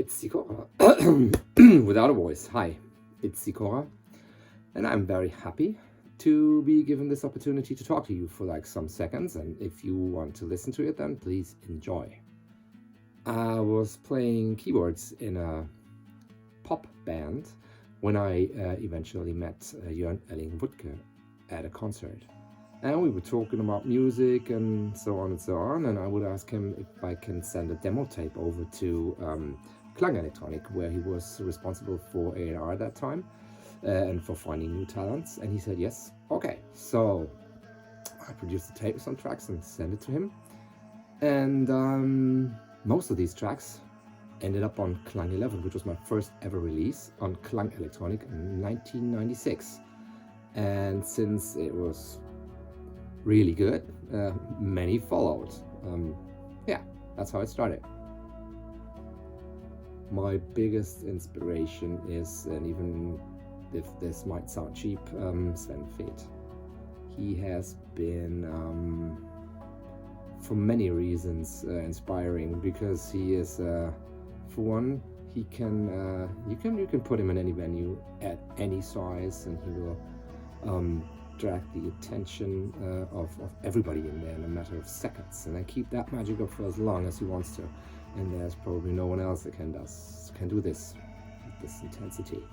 It's Sikora without a voice. Hi, it's Sikora, and I'm very happy to be given this opportunity to talk to you for like some seconds. And if you want to listen to it, then please enjoy. I was playing keyboards in a pop band when I eventually met Unentschuldigt at a concert. And we were talking about music and so on and so on, and I would ask him if I can send a demo tape over to Plough, where he was responsible for A&R at that time and for finding new talents, and he said yes. Okay, so I produced the tape, some tracks, and sent it to him, and most of these tracks ended up on Plough 11, which was my first ever release on Plough in 1996. And since it was really good, many followed. Yeah, that's how it started. My biggest inspiration is, and even if this might sound cheap, Stephan Straka. He has been, for many reasons, inspiring, because he is, for one, he can, you can put him in any venue at any size, and he will drag the attention of everybody in there in a matter of seconds, and then keep that magic up for as long as he wants to. And there's probably no one else that can do this with this intensity.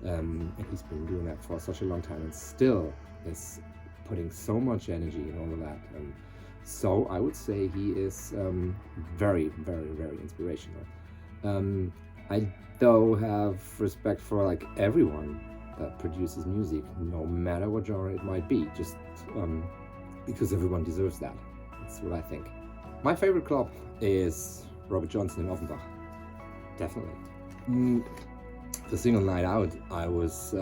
And he's been doing that for such a long time, and still is putting so much energy in all of that. And so I would say he is very, very, very inspirational. I though have respect for like everyone that produces music, no matter what genre it might be, just because everyone deserves that. That's what I think. My favorite club is Robert Johnson in Offenbach, definitely. The single Night Out, I was,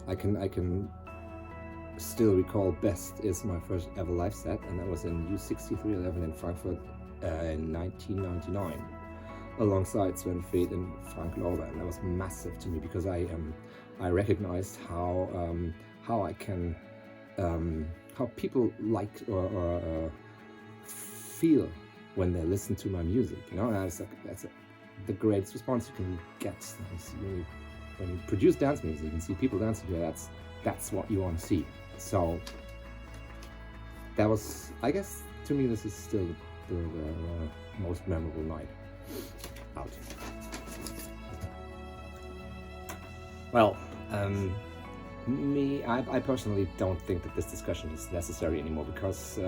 I can still recall best is my first ever live set, and that was in U6311 in Frankfurt in 1999, alongside Stephan Straka and Frank Lauber, and that was massive to me because I recognized how I can, how people like or feel when they listen to my music. You know, that's the greatest response you can get. When you produce dance music and see people dancing here, that's what you want to see. So that was, I guess, to me, this is still the most memorable night out. Well, I personally don't think that this discussion is necessary anymore, because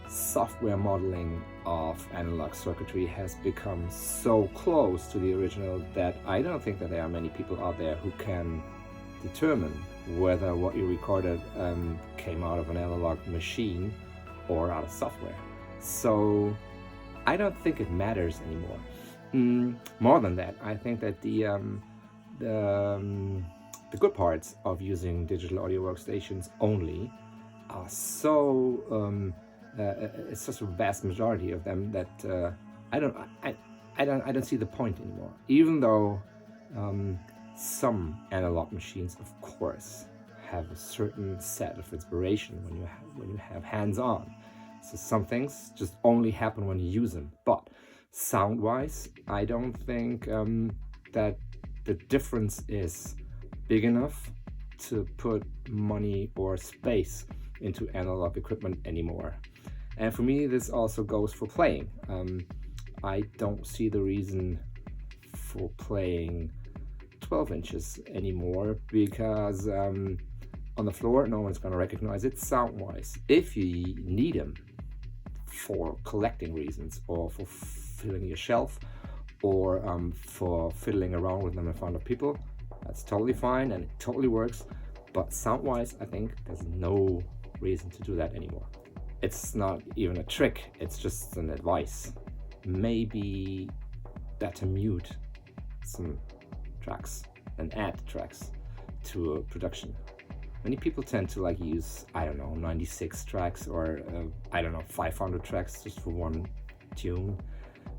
software modeling of analog circuitry has become so close to the original that I don't think that there are many people out there who can determine whether what you recorded came out of an analog machine or out of software. So I don't think it matters anymore. More than that, I think that the good parts of using digital audio workstations only are so it's such a vast majority of them that I don't see the point anymore. Even though some analog machines, of course, have a certain set of inspiration when you have hands-on. So some things just only happen when you use them. But sound-wise, I don't think that the difference is big enough to put money or space into analog equipment anymore. And for me, this also goes for playing. I don't see the reason for playing 12 inches anymore, because on the floor, no one's going to recognize it sound-wise. If you need them for collecting reasons, or for filling your shelf, or for fiddling around with them in front of people, that's totally fine and it totally works. But sound-wise, I think there's no reason to do that anymore. It's not even a trick, it's just an advice. Maybe better mute some tracks and add tracks to a production. Many people tend to like use, 96 tracks or 500 tracks just for one tune.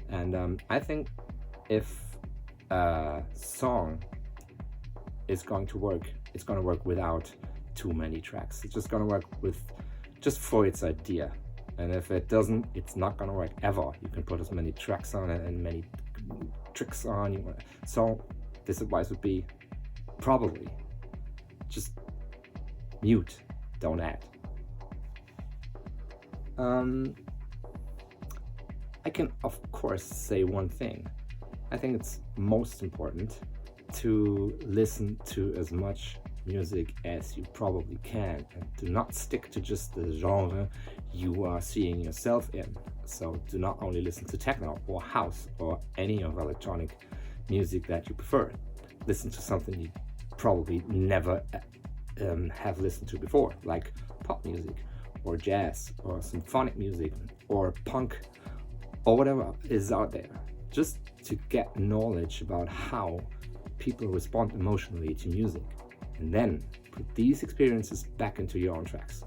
And I think if a song is going to work, it's going to work without too many tracks. It's just going to work just for its idea. And if it doesn't, it's not going to work ever. You can put as many tracks on it and tricks on. So this advice would be probably just mute, don't add. I can of course say one thing. I think it's most important to listen to as much music as you probably can, and do not stick to just the genre you are seeing yourself in. So do not only listen to techno or house or any of electronic music that you prefer. Listen to something you probably never have listened to before, like pop music or jazz or symphonic music or punk or whatever is out there, just to get knowledge about how people respond emotionally to music, and then put these experiences back into your own tracks.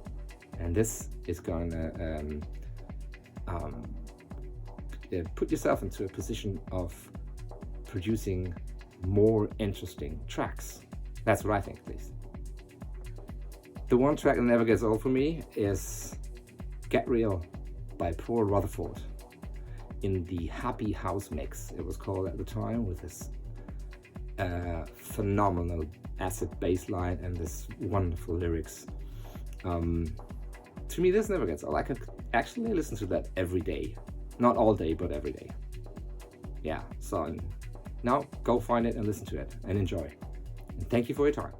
And this is gonna put yourself into a position of producing more interesting tracks. That's what I think, at least. The one track that never gets old for me is Get Real by Paul Rutherford in the Happy House mix, it was called at the time, with this phenomenal acid bass line and this wonderful lyrics. To me, this never gets old. I could actually listen to that every day. Not all day, but every day. Yeah, so now go find it and listen to it and enjoy. And thank you for your time.